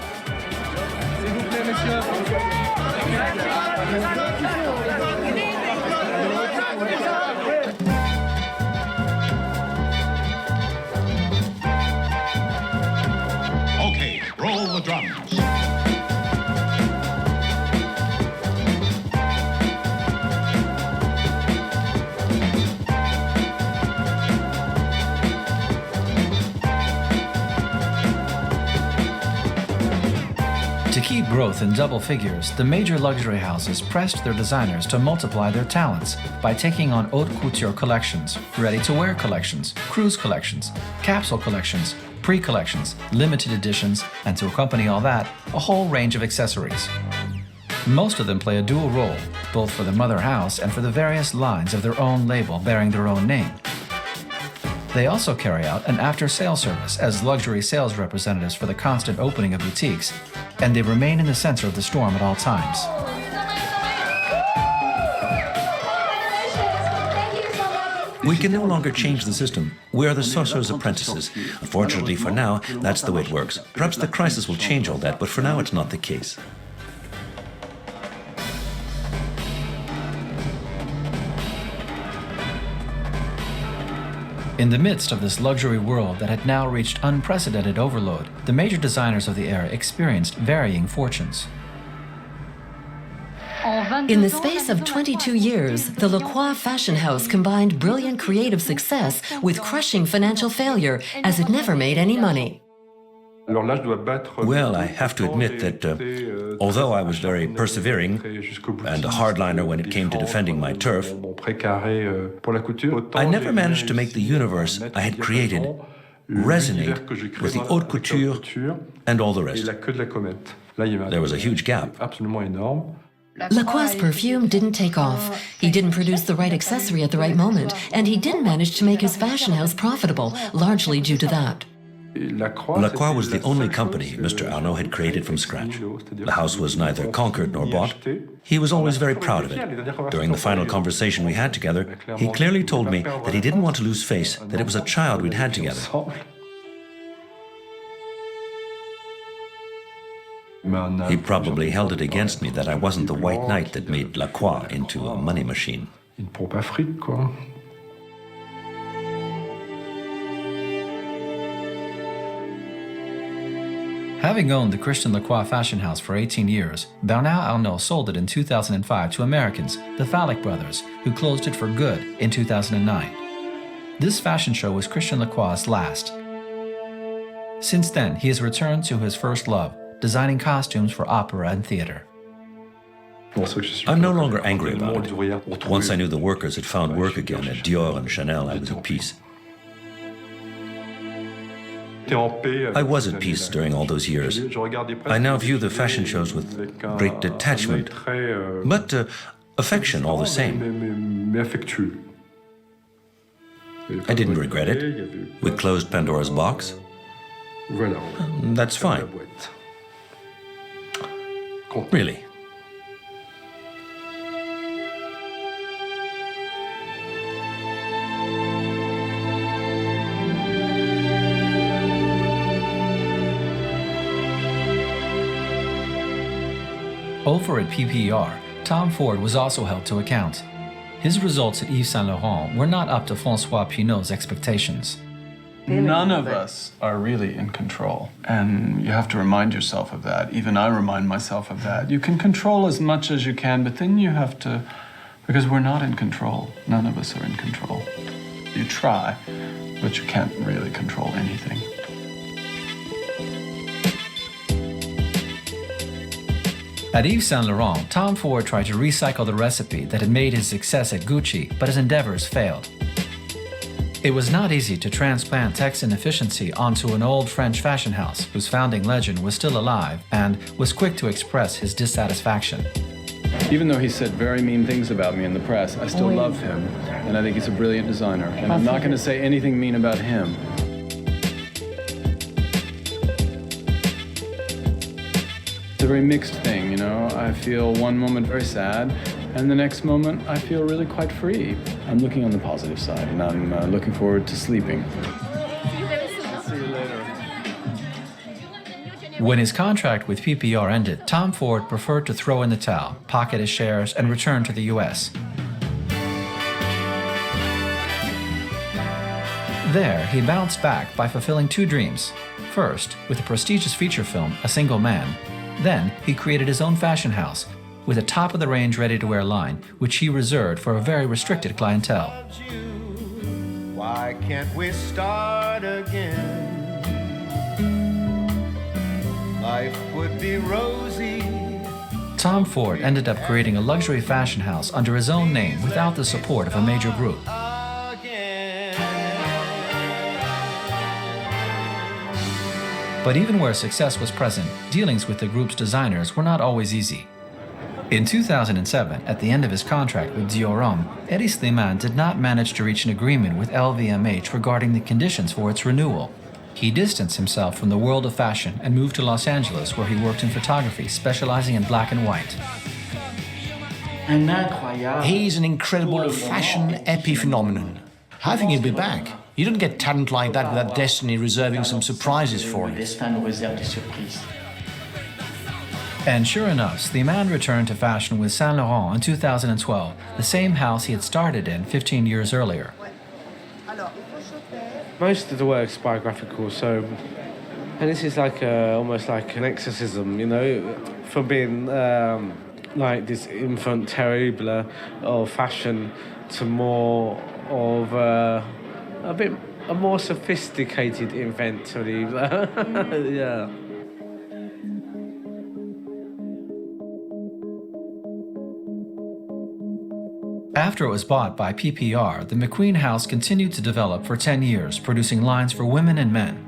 S23: Okay, roll the drums.
S1: To keep growth in double figures, the major luxury houses pressed their designers to multiply their talents by taking on haute couture collections, ready-to-wear collections, cruise collections, capsule collections, pre-collections, limited editions, and to accompany all that, a whole range of accessories. Most of them play a dual role, both for the mother house and for the various lines of their own label bearing their own name. They also carry out an after-sales service as luxury sales representatives for the constant opening of boutiques, and they remain in the center of the storm at all times.
S5: We can no longer change the system. We are the sorcerer's apprentices. Unfortunately for now, that's the way it works. Perhaps the crisis will change all that, but for now it's not the case.
S1: In the midst of this luxury world that had now reached unprecedented overload, the major designers of the era experienced varying fortunes.
S7: In the space of 22 years, the Lacroix fashion house combined brilliant creative success with crushing financial failure, as it never made any money.
S5: Well, I have to admit that although I was very persevering and a hardliner when it came to defending my turf, I never managed to make the universe I had created resonate with the haute couture and all the rest. There was a huge gap.
S7: Lacroix's perfume didn't take off. He didn't produce the right accessory at the right moment, and he didn't manage to make his fashion house profitable, largely due to that.
S5: Lacroix was the only company Mr. Arnault had created from scratch. The house was neither conquered nor bought. He was always very proud of it. During the final conversation we had together, he clearly told me that he didn't want to lose face, that it was a child we'd had together. He probably held it against me that I wasn't the white knight that made Lacroix into a money machine.
S1: Having owned the Christian Lacroix fashion house for 18 years, Bernard Arnault sold it in 2005 to Americans, the Phallic brothers, who closed it for good in 2009. This fashion show was Christian Lacroix's last. Since then, he has returned to his first love, designing costumes for opera and theater.
S5: I'm no longer angry about it. Once I knew the workers had found work again at Dior and Chanel, I was at peace. I was at peace during all those years. I now view the fashion shows with great detachment, but affection all the same. I didn't regret it. We closed Pandora's box. That's fine. Really.
S1: Over at PPR, Tom Ford was also held to account. His results at Yves Saint Laurent were not up to François Pinault's expectations.
S9: None of us are really in control, and you have to remind yourself of that. Even I remind myself of that. You can control as much as you can, but then you have to, because we're not in control. None of us are in control. You try, but you can't really control anything.
S1: At Yves Saint Laurent, Tom Ford tried to recycle the recipe that had made his success at Gucci, but his endeavors failed. It was not easy to transplant Texan efficiency onto an old French fashion house whose founding legend was still alive and was quick to express his dissatisfaction.
S9: Even though he said very mean things about me in the press, I still love him, and I think he's a brilliant designer, and I'm not going to say anything mean about him. It's a very mixed thing, you know. I feel one moment very sad, and the next moment I feel really quite free. I'm looking on the positive side, and I'm looking forward to sleeping. See you later.
S1: When his contract with PPR ended, Tom Ford preferred to throw in the towel, pocket his shares, and return to the US. There, he bounced back by fulfilling two dreams. First, with the prestigious feature film, A Single Man. Then, he created his own fashion house, with a top-of-the-range ready-to-wear line, which he reserved for a very restricted clientele.
S3: Why can't we start again? Life would be rosy.
S1: Tom Ford ended up creating a luxury fashion house under his own name without the support of a major group. But even where success was present, dealings with the group's designers were not always easy. In 2007, at the end of his contract with Dior Homme, Hedi Slimane did not manage to reach an agreement with LVMH regarding the conditions for its renewal. He distanced himself from the world of fashion and moved to Los Angeles, where he worked in photography, specializing in black and white.
S6: He's an incredible fashion epiphenomenon. I think he'll be back. You don't get talent like that without destiny reserving some surprises for it.
S1: And sure enough, Slimane returned to fashion with Saint Laurent in 2012, the same house he had started in 15 years earlier.
S4: Most of the work's biographical, and this is like almost like an exorcism, you know, from being like this enfant terrible of fashion to more of a more sophisticated inventory. Yeah.
S1: After it was bought by PPR, the McQueen house continued to develop for 10 years, producing lines for women and men.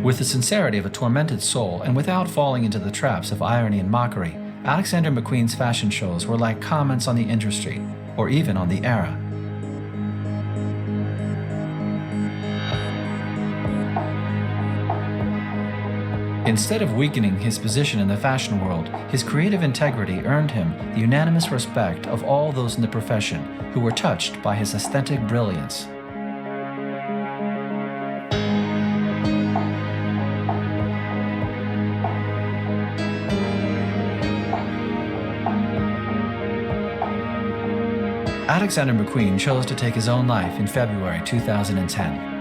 S1: With the sincerity of a tormented soul and without falling into the traps of irony and mockery, Alexander McQueen's fashion shows were like comments on the industry, or even on the era. Instead of weakening his position in the fashion world, his creative integrity earned him the unanimous respect of all those in the profession who were touched by his aesthetic brilliance. Alexander McQueen chose to take his own life in February 2010.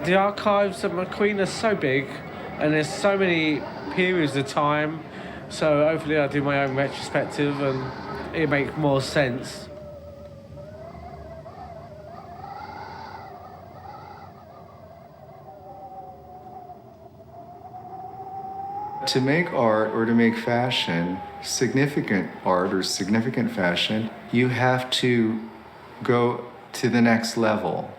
S4: The archives at McQueen are so big, and there's so many periods of time, so hopefully I'll do my own retrospective and it'll make more sense.
S8: To make art or to make fashion, significant art or significant fashion, you have to go to the next level.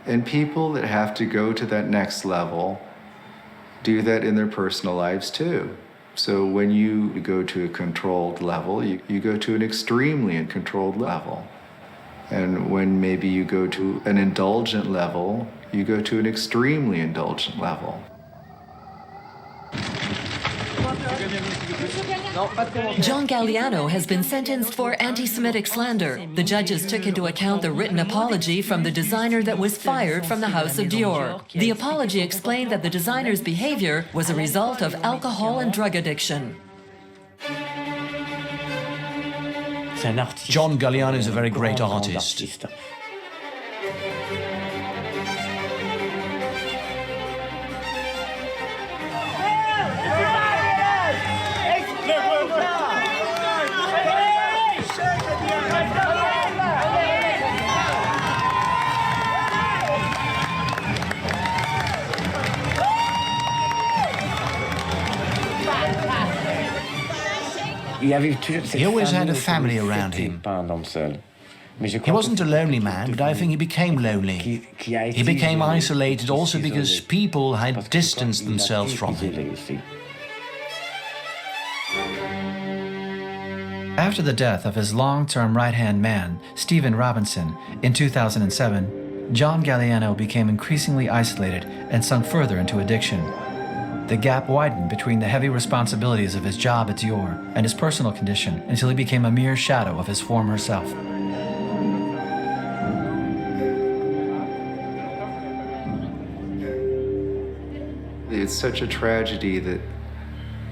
S8: And people that have to go to that next level do that in their personal lives too. So when you go to a controlled level, you go to an extremely controlled level. And when maybe you go to an indulgent level, you go to an extremely indulgent level.
S7: John Galliano has been sentenced for anti-Semitic slander. The judges took into account the written apology from the designer that was fired from the House of Dior. The apology explained that the designer's behavior was a result of alcohol and drug addiction.
S6: John Galliano is a very great artist. He always had a family around him. He wasn't a lonely man, but I think he became lonely. He became isolated also because people had distanced themselves from him.
S1: After the death of his long-term right-hand man, Stephen Robinson, in 2007, John Galliano became increasingly isolated and sunk further into addiction. The gap widened between the heavy responsibilities of his job at Dior and his personal condition until he became a mere shadow of his former self.
S8: It's such a tragedy that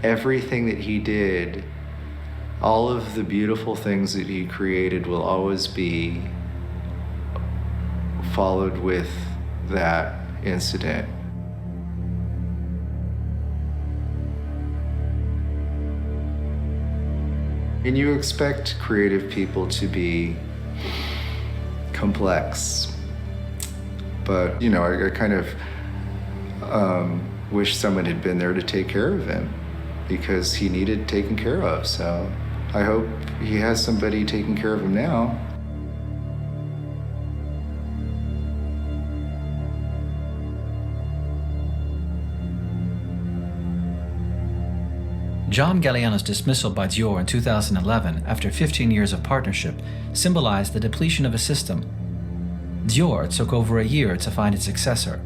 S8: everything that he did, all of the beautiful things that he created will always be followed with that incident. And you expect creative people to be complex, but, you know, I kind of wish someone had been there to take care of him because he needed taken care of. So I hope he has somebody taking care of him now.
S1: John Galliano's dismissal by Dior in 2011, after 15 years of partnership, symbolized the depletion of a system. Dior took over a year to find its successor.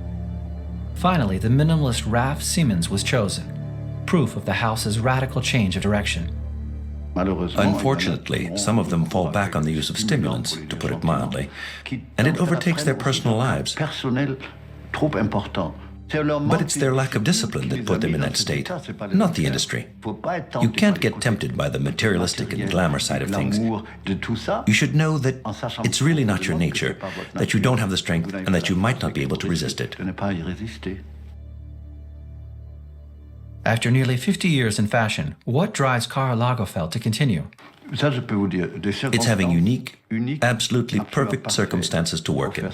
S1: Finally, the minimalist Raf Simons was chosen, proof of the house's radical change of direction.
S5: Unfortunately, some of them fall back on the use of stimulants, to put it mildly, and it overtakes their personal lives. But it's their lack of discipline that put them in that state, not the industry. You can't get tempted by the materialistic and glamour side of things. You should know that it's really not your nature, that you don't have the strength, and that you might not be able to resist it.
S1: After nearly 50 years in fashion, what drives Karl Lagerfeld to continue?
S5: It's having unique, absolutely perfect circumstances to work in.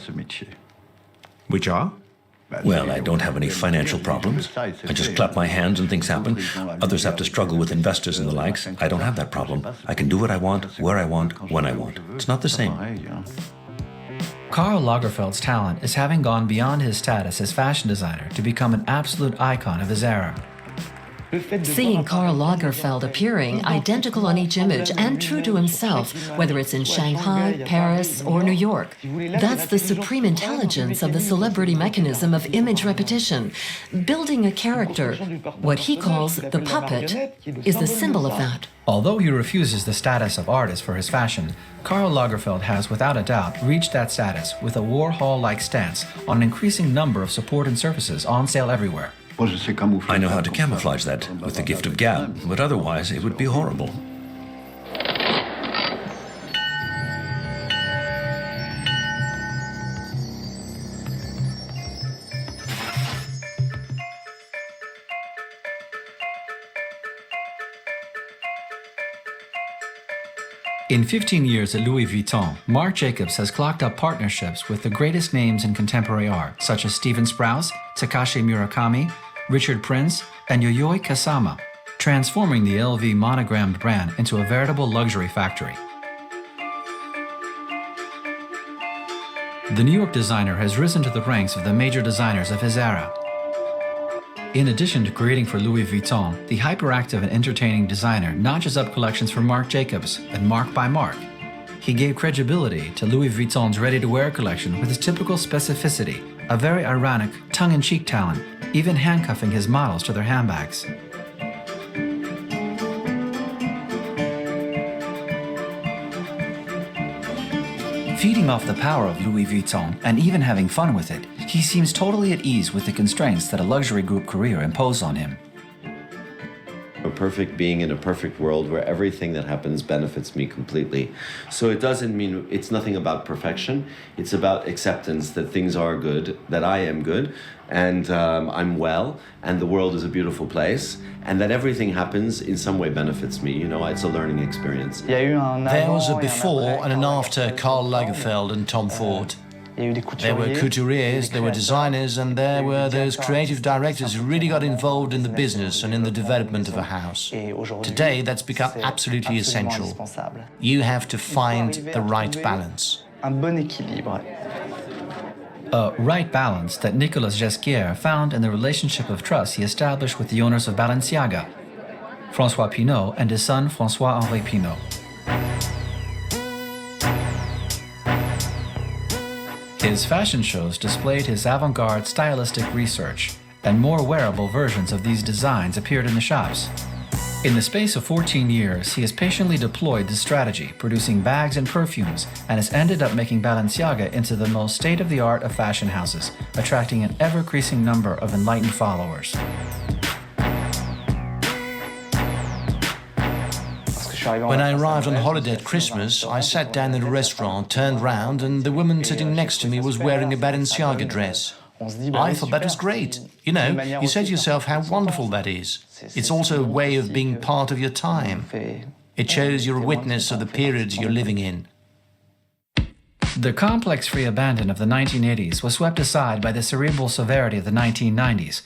S10: Which are?
S5: Well, I don't have any financial problems. I just clap my hands and things happen. Others have to struggle with investors and the likes. I don't have that problem. I can do what I want, where I want, when I want. It's not the same.
S1: Karl Lagerfeld's talent is having gone beyond his status as fashion designer to become an absolute icon of his era.
S7: Seeing Karl Lagerfeld appearing identical on each image and true to himself, whether it's in Shanghai, Paris, or New York, that's the supreme intelligence of the celebrity mechanism of image repetition. Building a character, what he calls the puppet, is the symbol of that.
S1: Although he refuses the status of artist for his fashion, Karl Lagerfeld has without a doubt reached that status with a Warhol-like stance on an increasing number of support and services on sale everywhere.
S5: I know how to camouflage that with the gift of gab, but otherwise it would be horrible.
S1: In 15 years at Louis Vuitton, Marc Jacobs has clocked up partnerships with the greatest names in contemporary art, such as Steven Sprouse, Takashi Murakami, Richard Prince, and Yayoi Kusama, transforming the LV monogrammed brand into a veritable luxury factory. The New York designer has risen to the ranks of the major designers of his era. In addition to creating for Louis Vuitton, the hyperactive and entertaining designer notches up collections for Marc Jacobs and Marc by Marc. He gave credibility to Louis Vuitton's ready-to-wear collection with his typical specificity, a very ironic, tongue-in-cheek talent, even handcuffing his models to their handbags. Feeding off the power of Louis Vuitton and even having fun with it, he seems totally at ease with the constraints that a luxury group career imposed on him.
S20: A perfect being in a perfect world where everything that happens benefits me completely. So it doesn't mean, it's nothing about perfection. It's about acceptance that things are good, that I am good, and I'm well, and the world is a beautiful place, and that everything happens in some way benefits me. You know, it's a learning experience.
S6: There was a before and an after Karl Lagerfeld and Tom Ford. There were couturiers, there were designers, and there were those creative directors who really got involved in the business and in the development of a house. Today, that's become absolutely essential. You have to find the right balance.
S1: A right balance that Nicolas Ghesquière found in the relationship of trust he established with the owners of Balenciaga, François Pinault and his son François-Henri Pinault. His fashion shows displayed his avant-garde stylistic research, and more wearable versions of these designs appeared in the shops. In the space of 14 years, he has patiently deployed this strategy, producing bags and perfumes, and has ended up making Balenciaga into the most state-of-the-art of fashion houses, attracting an ever-increasing number of enlightened followers.
S6: When I arrived on holiday at Christmas, I sat down in a restaurant, turned round, and the woman sitting next to me was wearing a Balenciaga dress. I thought that was great. You know, you say to yourself how wonderful that is. It's also a way of being part of your time. It shows you're a witness of the periods you're living in.
S1: The complex-free abandon of the 1980s was swept aside by the cerebral severity of the 1990s,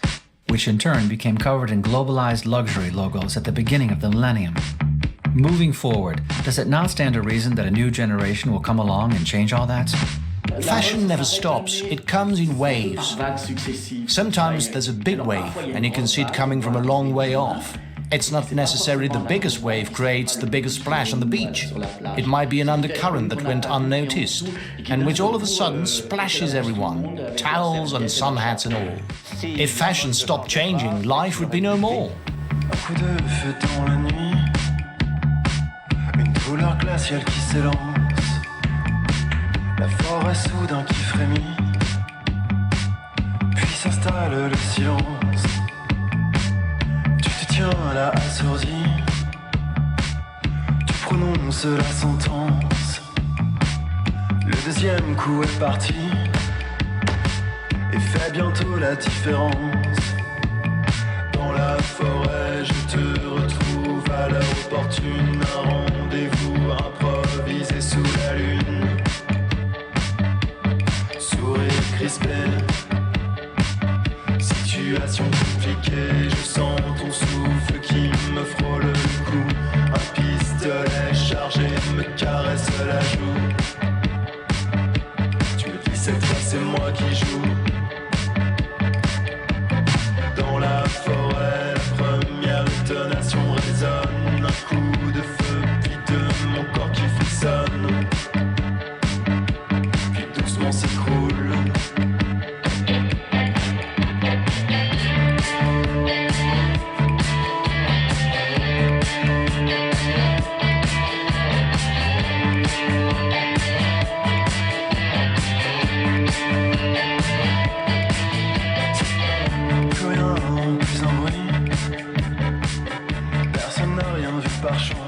S1: which in turn became covered in globalized luxury logos at the beginning of the millennium. Moving forward, does it not stand to reason that a new generation will come along and change all that?
S6: Fashion never stops. It comes in waves. Sometimes there's a big wave, and you can see it coming from a long way off. It's not necessarily the biggest wave creates the biggest splash on the beach. It might be an undercurrent that went unnoticed, and which all of a sudden splashes everyone, towels and sun hats and all. If fashion stopped changing, life would be no more.
S3: Couleur glaciale qui s'élance, la forêt soudain qui frémit, puis s'installe le silence. Tu te tiens là assourdi, tu prononces la sentence. Le deuxième coup est parti et fait bientôt la différence. Dans la forêt, je te retrouve à l'heure opportune, un rendez-vous improvisé sous la lune. Sourire crispé, situation compliquée, je sens ton souffle qui me frôle le cou. Un pistolet chargé me caresse la joue. Tu me dis cette fois c'est moi qui joue. Dans la forêt, la première intonation résonne. Un coup de feu, puis de mon corps qui frissonne. Puis doucement s'écroule. Plus un bruit. Personne n'a rien vu par chance.